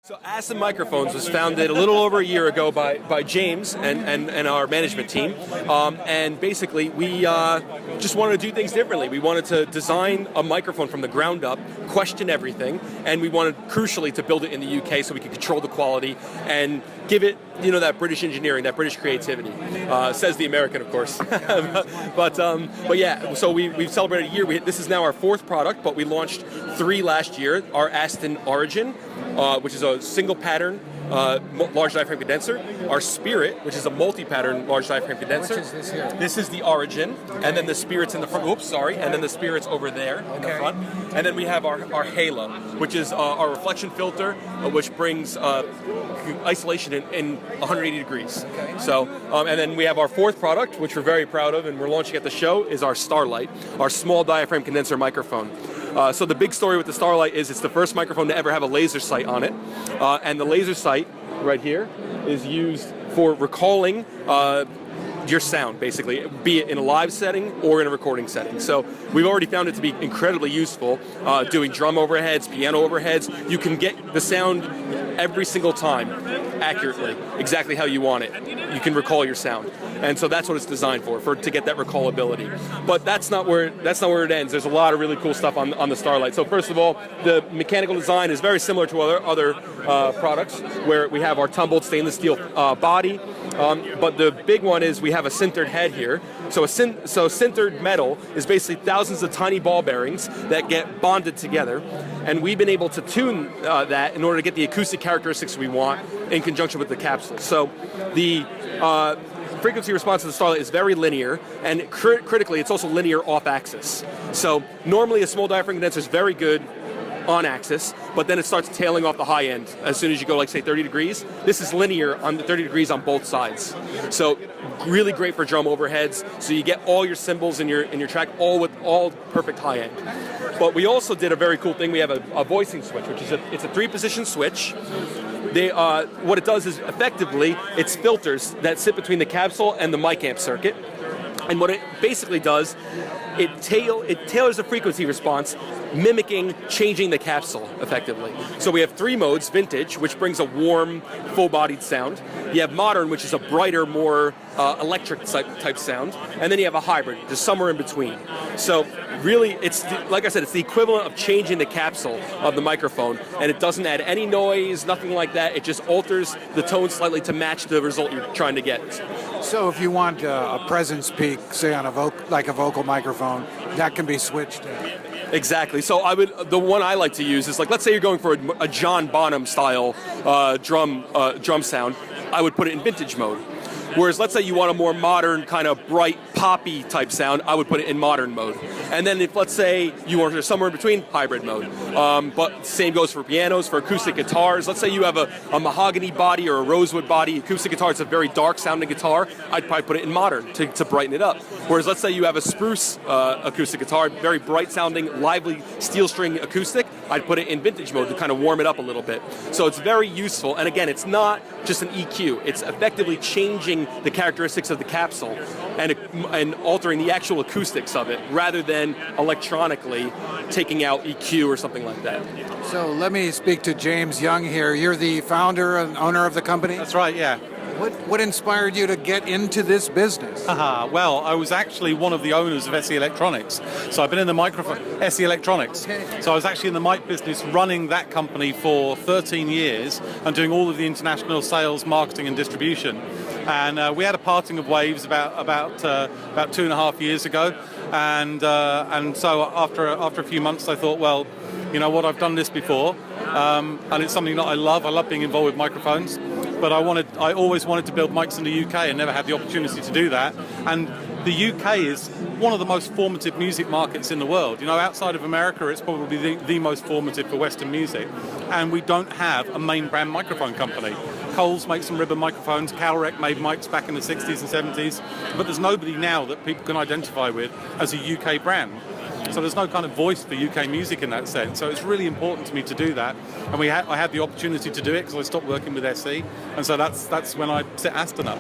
So Aston Microphones was founded a little over a year ago by James and our management team, and basically we just wanted to do things differently. We wanted to design a microphone from the ground up, question everything, and we wanted crucially to build it in the UK so we could control the quality and give it, you know, that British engineering, that British creativity. Says the American, of course. but yeah, so we've celebrated a year. This is now our fourth product, but we launched 3 last year. Our Aston Origin, which is a single pattern large diaphragm condenser. Our Spirit, which is a multi-pattern large diaphragm condenser. Which is this here? This is the Origin, okay. And then the Spirit's in the front. Oops, sorry. And then the Spirit's over there in the front. And then we have our Halo, which is our reflection filter, which brings isolation in 180 degrees. Okay. So, and then we have our fourth product, which we're very proud of, and we're launching at the show, is our Starlight, our small diaphragm condenser microphone. So the big story with the Starlight is it's the first microphone to ever have a laser sight on it, and the laser sight right here is used for recalling your sound, basically, be it in a live setting or in a recording setting. So we've already found it to be incredibly useful, doing drum overheads, piano overheads. You can get the sound every single time accurately, exactly how you want it. You can recall your sound, and so that's what it's designed for to get that recallability. But that's not where it ends. There's a lot of really cool stuff on the Starlight. So first of all, the mechanical design is very similar to other products, where we have our tumbled stainless steel body. But the big one is we have a sintered head here. So sintered metal is basically thousands of tiny ball bearings that get bonded together, and we've been able to tune that in order to get the acoustic characteristics we want in conjunction with the capsule. So the frequency response to the Starlight is very linear, and critically, it's also linear off-axis. So normally a small diaphragm condenser is very good on axis, but then it starts tailing off the high end as soon as you go, like, say, 30 degrees. This is linear on the 30 degrees on both sides. So really great for drum overheads. So you get all your cymbals in your track, all perfect high end. But we also did a very cool thing. We have a voicing switch, which is it's a 3-position switch. What it does is effectively it's filters that sit between the capsule and the mic amp circuit. And what it basically does, it tailors the frequency response, mimicking changing the capsule effectively. So we have 3 modes: vintage, which brings a warm, full-bodied sound. You have modern, which is a brighter, more electric type sound. And then you have a hybrid, just somewhere in between. So really, like I said, it's the equivalent of changing the capsule of the microphone, and it doesn't add any noise, nothing like that. It just alters the tone slightly to match the result you're trying to get. So if you want a presence peak, say on a vocal microphone, that can be switched. Exactly. So the one I like to use is, like, let's say you're going for a John Bonham style drum sound. I would put it in vintage mode. Whereas let's say you want a more modern, kind of bright, poppy type sound, I would put it in modern mode. And then if, let's say, you want somewhere in between, hybrid mode. But same goes for pianos, for acoustic guitars. Let's say you have a mahogany body or a rosewood body acoustic guitar. It's a very dark sounding guitar. I'd probably put it in modern to brighten it up. Whereas let's say you have a spruce acoustic guitar, very bright sounding, lively steel string acoustic. I'd put it in vintage mode to kind of warm it up a little bit. So it's very useful. And again, it's not just an EQ. It's effectively changing the characteristics of the capsule and altering the actual acoustics of it, rather than electronically taking out EQ or something like that. So let me speak to James Young here. You're the founder and owner of the company? That's right, yeah. What inspired you to get into this business? Well, I was actually one of the owners of SE Electronics. So I've been in the microphone, SE Electronics. Okay. So I was actually in the mic business, running that company for 13 years and doing all of the international sales, marketing and distribution. And we had a parting of waves about 2.5 years ago. And so after a few months, I thought, well, you know what, I've done this before, and it's something that I love. I love being involved with microphones, but I always wanted to build mics in the UK and never had the opportunity to do that. And the UK is one of the most formative music markets in the world. You know, outside of America, it's probably the most formative for Western music. And we don't have a main brand microphone company. Coles makes some ribbon microphones, Calrec made mics back in the 60s and 70s, but there's nobody now that people can identify with as a UK brand. So there's no kind of voice for UK music in that sense. So it's really important to me to do that. And I had the opportunity to do it because I stopped working with SE. And so that's when I set Aston up.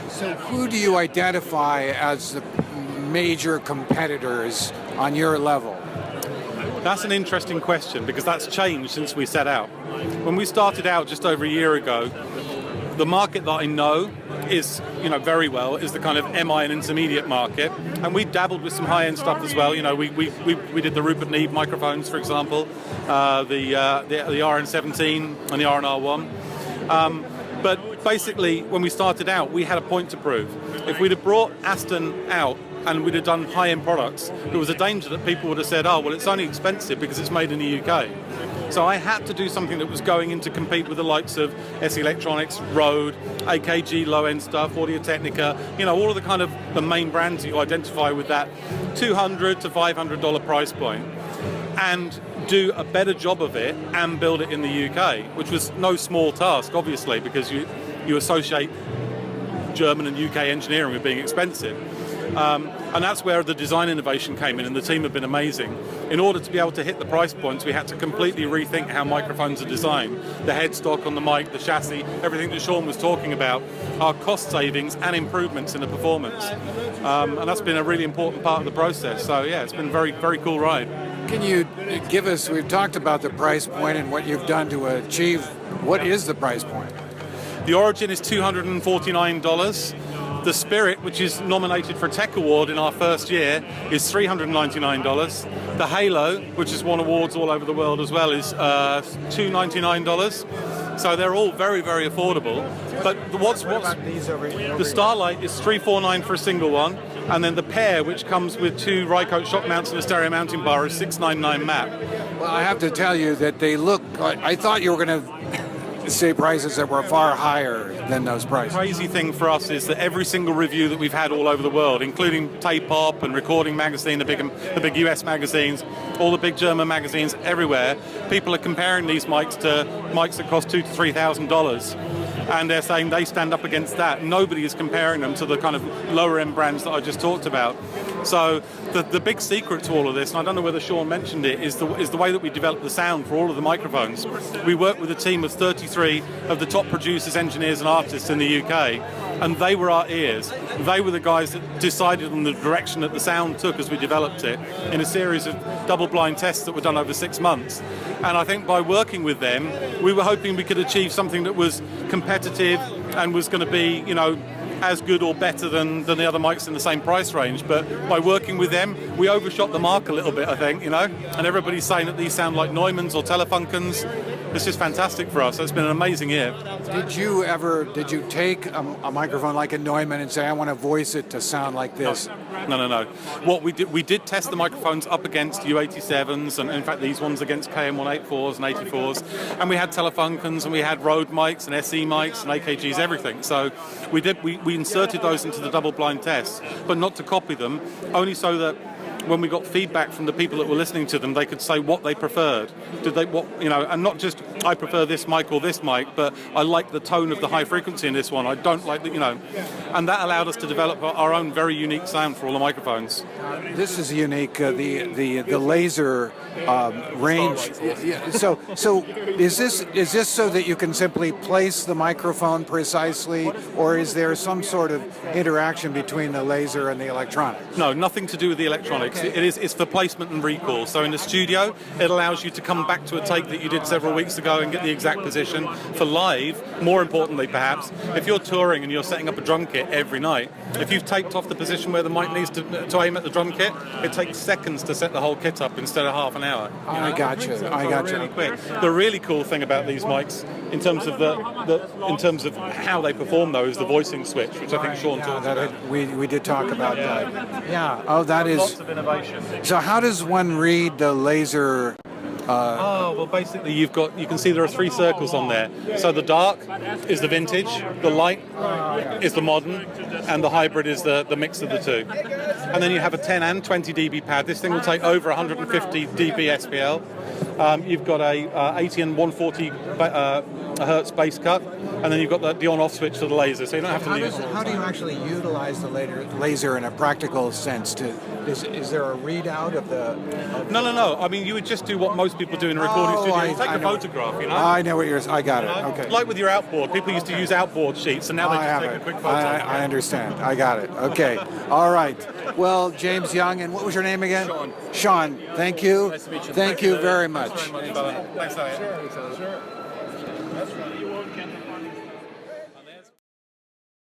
So who do you identify as the major competitors on your level? That's an interesting question because that's changed since we set out. When we started out just over a year ago, the market that I know is, very well, is the kind of MI and intermediate market, and we dabbled with some high-end stuff as well. We did the Rupert Neve microphones, for example, the RN17 and the RNR1. But basically, when we started out, we had a point to prove. If we'd have brought Aston out and we'd have done high-end products, there was a danger that people would have said, oh, well, it's only expensive because it's made in the UK. So I had to do something that was going in to compete with the likes of SE Electronics, Rode, AKG low-end stuff, Audio-Technica, all of the kind of the main brands that you identify with that $200 to $500 price point, and do a better job of it and build it in the UK, which was no small task, obviously, because you associate German and UK engineering with being expensive. And that's where the design innovation came in, and the team have been amazing. In order to be able to hit the price points, we had to completely rethink how microphones are designed. The headstock on the mic, the chassis, everything that Sean was talking about, are cost savings and improvements in the performance. And that's been a really important part of the process. So yeah, it's been a very, very cool ride. Can you give us, we've talked about the price point and what you've done to achieve, what is the price point? The Origin is $249. The Spirit, which is nominated for a Tech Award in our first year, is $399. The Halo, which has won awards all over the world as well, is $299. So they're all very, very affordable. But the Starlight is $349 for a single one, and then the Pair, which comes with two Rycote shock mounts and a stereo mounting bar, is $699 MAP. Well, I have to tell you that they look, I thought you were going to say prices that were far higher than those prices. The crazy thing for us is that every single review that we've had all over the world, including Tape Op and Recording Magazine, the big US magazines, all the big German magazines, everywhere, people are comparing these mics to mics that cost $2,000 to $3,000. And they're saying they stand up against that. Nobody is comparing them to the kind of lower end brands that I just talked about. So the big secret to all of this, and I don't know whether Sean mentioned it, is the way that we develop the sound for all of the microphones. We work with a team of 33 of the top producers, engineers and artists in the UK, and they were our ears. They were the guys that decided on the direction that the sound took as we developed it in a series of double-blind tests that were done over 6 months. And I think by working with them, we were hoping we could achieve something that was competitive and was going to be, as good or better than the other mics in the same price range. But by working with them, we overshot the mark a little bit, I think, and everybody's saying that these sound like Neumanns or Telefunkens. It's just fantastic for us. It's been an amazing year. Did you take a microphone like a Neumann and say, I want to voice it to sound like this? No. What we did test the microphones up against U87s, and in fact these ones against KM184s and 84s, and we had Telefunkens and we had Rode mics and SE mics and AKGs, everything. So we inserted those into the double-blind tests, but not to copy them, only so that when we got feedback from the people that were listening to them, they could say what they preferred. And not just I prefer this mic or this mic, but I like the tone of the high frequency in this one. I don't like and that allowed us to develop our own very unique sound for all the microphones. This is unique. The laser range. So is this so that you can simply place the microphone precisely, or is there some sort of interaction between the laser and the electronics? No, nothing to do with the electronics. It's for placement and recall. So in the studio, it allows you to come back to a take that you did several weeks ago and get the exact position. For live, more importantly perhaps, if you're touring and you're setting up a drum kit every night, if you've taped off the position where the mic needs to aim at the drum kit, it takes seconds to set the whole kit up instead of half an hour. I got you. Really quick. The really cool thing about these mics, in terms of how they perform, though, is the voicing switch, which I think Sean talked about. We did talk about that. Yeah. Oh, that is. Lots of innovation. So how does one read the laser? Well, basically you can see there are 3 circles on there. So the dark is the vintage, the light is the modern, and the hybrid is the mix of the two. And then you have a 10 and 20 dB pad. This thing will take over 150 dB SPL. You've got a 80 and 140 hertz base cut, and then you've got the on-off switch to the laser, so you don't have to use. How do you actually utilize the laser in a practical sense? Is there a readout of the? No. I mean, you would just do what most people do in a recording studio. You take a photograph, you know. I know what I got it. Okay. Like with your outboard, people used to use outboard sheets, and now they just take a quick photo. I understand. I got it. Okay. All right. Well, James Young, and what was your name again? Sean. Sean. Thank you. Nice to meet you. Thank you very much. Thanks, Elliot. Sure.